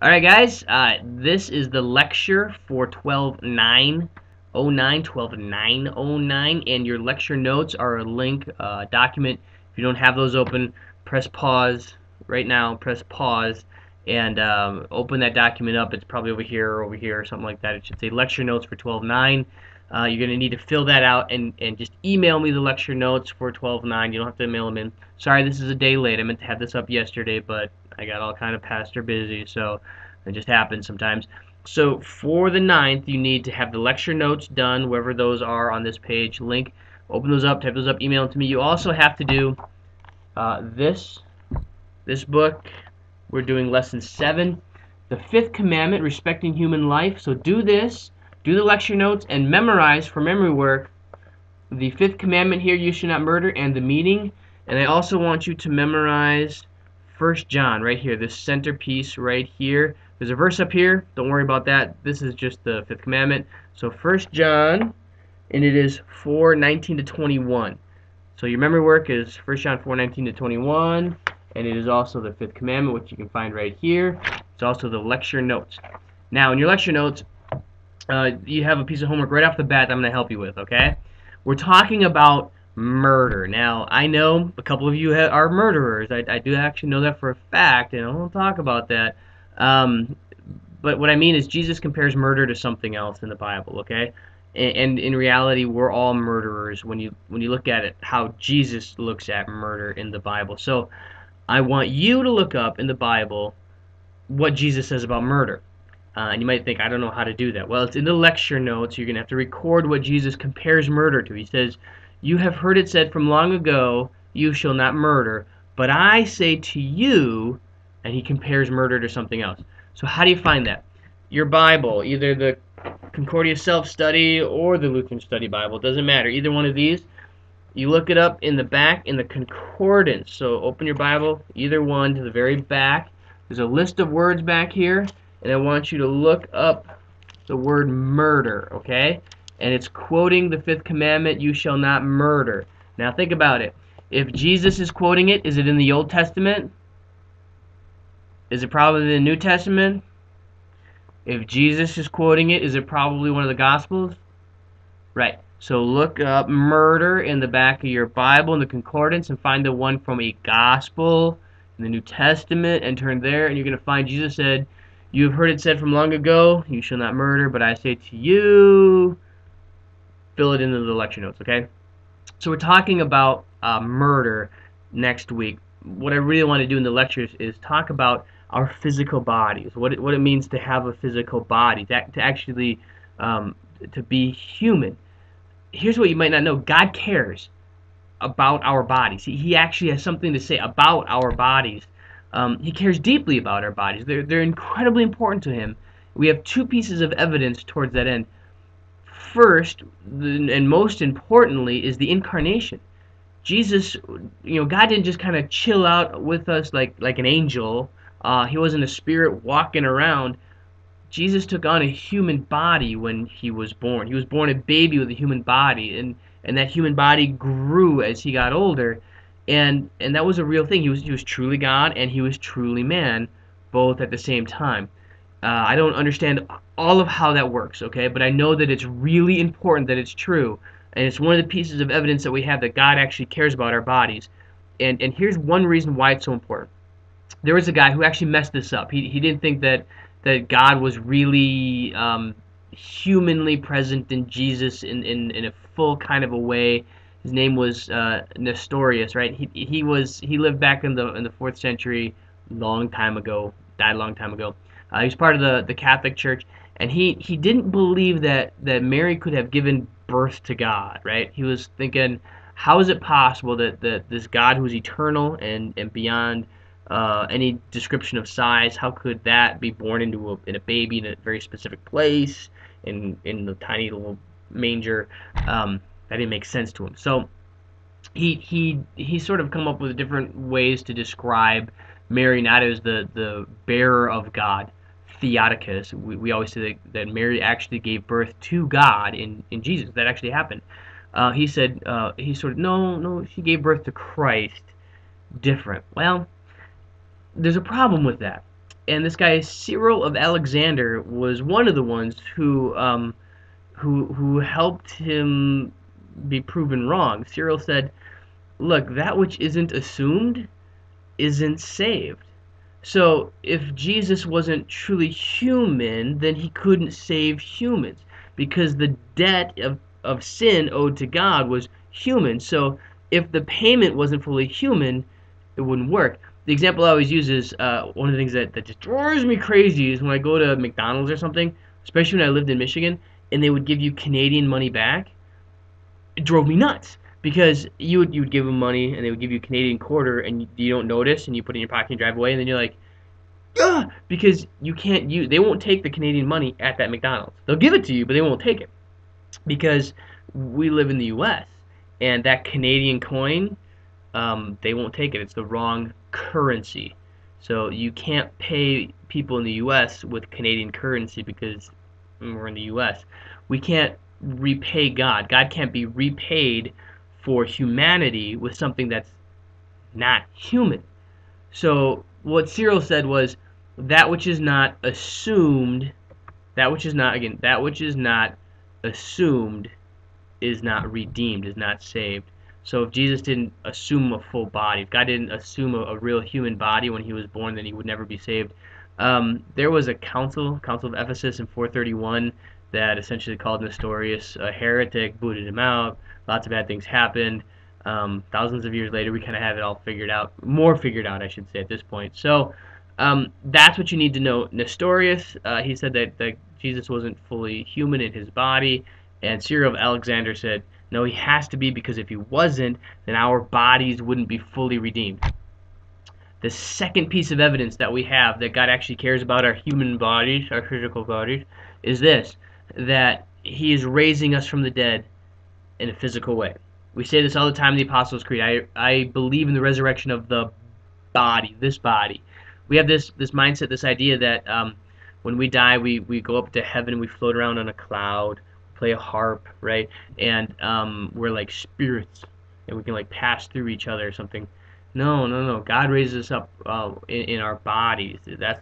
Alright guys, this is the lecture for 12/9/09, 12/9/09, and your lecture notes are a link, document. If you don't have those open, press pause right now, press pause, and open that document up. It's probably over here, or something like that. It should say lecture notes for 12/9. You're going to need to fill that out and just email me the lecture notes for 12/9. You don't have to mail them in. Sorry, this is a day late. I meant to have this up yesterday, but I got all kind of pastor busy, so it just happens sometimes. So for the 9th, you need to have the lecture notes done, wherever those are on this page. Link, open those up, type those up, email them to me. You also have to do this book. We're doing lesson 7, the 5th commandment, respecting human life. So do this, do the lecture notes, and memorize for memory work the 5th commandment here, you should not murder, and the meaning. And I also want you to memorize 1 John right here, this centerpiece right here. There's a verse up here. Don't worry about that. This is just the 5th commandment. So 1 John, and it is 4:19 to 21. So your memory work is 1 John 4:19 to 21, and it is also the 5th commandment, which you can find right here. It's also the lecture notes. Now, in your lecture notes, you have a piece of homework right off the bat that I'm going to help you with, okay? We're talking about murder. Now, I know a couple of you are murderers. I do actually know that for a fact, and I won't talk about that. Um, but what I mean is Jesus compares murder to something else in the Bible, okay? And in reality, we're all murderers when you look at it, how Jesus looks at murder in the Bible. So I want you to look up in the Bible what Jesus says about murder. And you might think, I don't know how to do that. Well, it's in the lecture notes. You're going to have to record what Jesus compares murder to. He says, "You have heard it said from long ago, you shall not murder. But I say to you," and he compares murder to something else. So how do you find that? Your Bible, either the Concordia Self-Study or the Lutheran Study Bible, doesn't matter. Either one of these, you look it up in the back in the concordance. So open your Bible, either one, to the very back. There's a list of words back here, and I want you to look up the word murder, okay? And it's quoting the 5th commandment, you shall not murder. Now think about it. If Jesus is quoting it, is it in the Old Testament? Is it probably in the New Testament? If Jesus is quoting it, is it probably one of the Gospels? Right. So look up murder in the back of your Bible in the concordance and find the one from a Gospel in the New Testament and turn there, and you're going to find Jesus said, "You have heard it said from long ago, you shall not murder, but I say to you," fill it into the lecture notes, okay? So we're talking about murder next week. What I really want to do in the lectures is talk about our physical bodies, what it means to have a physical body, to actually to be human. Here's what you might not know. God cares about our bodies. He actually has something to say about our bodies. He cares deeply about our bodies. They're incredibly important to him. We have two pieces of evidence towards that end. First, and most importantly, is the incarnation. Jesus, God didn't just kind of chill out with us like an angel. He wasn't a spirit walking around. Jesus took on a human body when he was born. He was born a baby with a human body, and that human body grew as he got older, and that was a real thing. He was truly God and he was truly man, both at the same time. I don't understand all of how that works, okay, but I know that it's really important that it's true, and it's one of the pieces of evidence that we have that God actually cares about our bodies. And here's one reason why it's so important. There was a guy who actually messed this up. He didn't think that God was really humanly present in Jesus in a full kind of a way. His name was Nestorius, right? He lived back in the 4th century, long time ago, died a long time ago. He was part of the Catholic Church, and he didn't believe that Mary could have given birth to God, right? He was thinking, how is it possible that this God who's eternal and beyond any description of size, how could that be born in a baby in a very specific place in the tiny little manger? That didn't make sense to him. So he sort of come up with different ways to describe Mary not as the bearer of God, Theotokos. We always say that Mary actually gave birth to God in Jesus. That actually happened. He said he sort of no, she gave birth to Christ. Different. Well, there's a problem with that. and this guy Cyril of Alexander was one of the ones who helped him be proven wrong. Cyril said, "Look, that which isn't assumed isn't saved." So if Jesus wasn't truly human, then he couldn't save humans because the debt of sin owed to God was human. So if the payment wasn't fully human, it wouldn't work. The example I always use is one of the things that just drives me crazy is when I go to McDonald's or something, especially when I lived in Michigan, and they would give you Canadian money back. It drove me nuts because you would give them money and they would give you a Canadian quarter and you don't notice and you put it in your pocket and drive away and then you're like, ah, because you can't use, they won't take the Canadian money at that McDonald's. They'll give it to you, but they won't take it because we live in the U.S. and that Canadian coin, they won't take it. It's the wrong currency. So you can't pay people in the U.S. with Canadian currency because we're in the U.S. We can't repay God. God can't be repaid for humanity with something that's not human. So what Cyril said was that which is not assumed, that which is not assumed is not redeemed, is not saved. So if Jesus didn't assume a full body, if God didn't assume a real human body when he was born, then he would never be saved. There was a council of Ephesus in 431 that essentially called Nestorius a heretic, booted him out. Lots of bad things happened. Thousands of years later, we kind of have it all figured out, more figured out, I should say, at this point. So that's what you need to know. Nestorius, he said that Jesus wasn't fully human in his body, and Cyril of Alexander said, no, he has to be because if he wasn't, then our bodies wouldn't be fully redeemed. The second piece of evidence that we have that God actually cares about our human bodies, our physical bodies, is this, that he is raising us from the dead in a physical way. We say this all the time in the Apostles' Creed. I believe in the resurrection of the body, this body. We have this mindset, this idea that when we die, we go up to heaven and we float around on a cloud, play a harp, right? And we're like spirits, and we can like pass through each other or something. No, no, no. God raises us up in our bodies.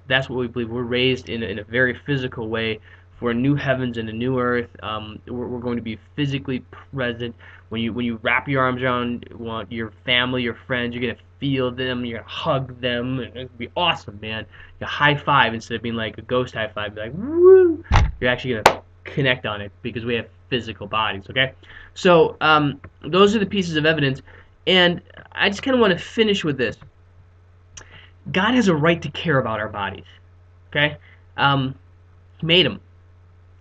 That's what we believe. We're raised in a very physical way for a new heavens and a new earth. We're going to be physically present. When you wrap your arms around your family, your friends, you're gonna feel them. You're gonna hug them. It's gonna be awesome, man. You high five instead of being like a ghost high five. Be like woo. You're actually gonna connect on it because we have physical bodies. Okay, so those are the pieces of evidence. And I just kind of want to finish with this. God has a right to care about our bodies. Okay, He made them.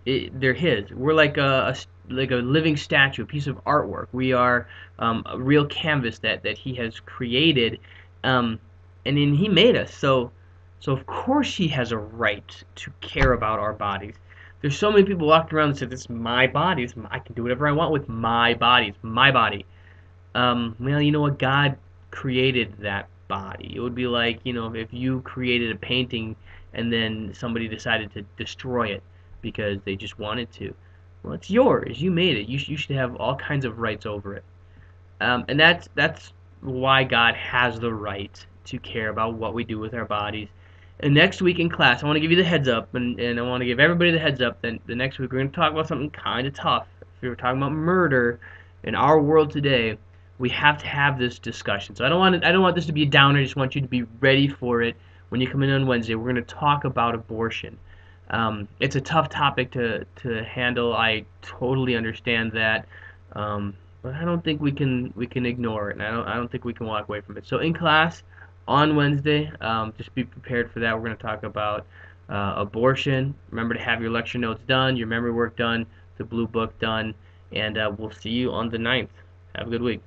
They're His. We're like a living statue, a piece of artwork. We are a real canvas that He has created, and then He made us. So of course He has a right to care about our bodies. There's so many people walking around and say, "This is my body. I can do whatever I want with my body. It's my body." Well, you know what? God created that body. It would be like, if you created a painting and then somebody decided to destroy it because they just wanted to. Well, it's yours. You made it. You should have all kinds of rights over it. And that's why God has the right to care about what we do with our bodies. And next week in class, I want to give you the heads up, and I want to give everybody the heads up. Then the next week we're going to talk about something kind of tough. If we were talking about murder in our world today, we have to have this discussion. So I don't want this to be a downer. I just want you to be ready for it when you come in on Wednesday. We're going to talk about abortion. It's a tough topic to handle. I totally understand that, but I don't think we can ignore it, and I don't think we can walk away from it. So in class on Wednesday, just be prepared for that. We're going to talk about abortion. Remember to have your lecture notes done, your memory work done, the blue book done, and we'll see you on the 9th. Have a good week.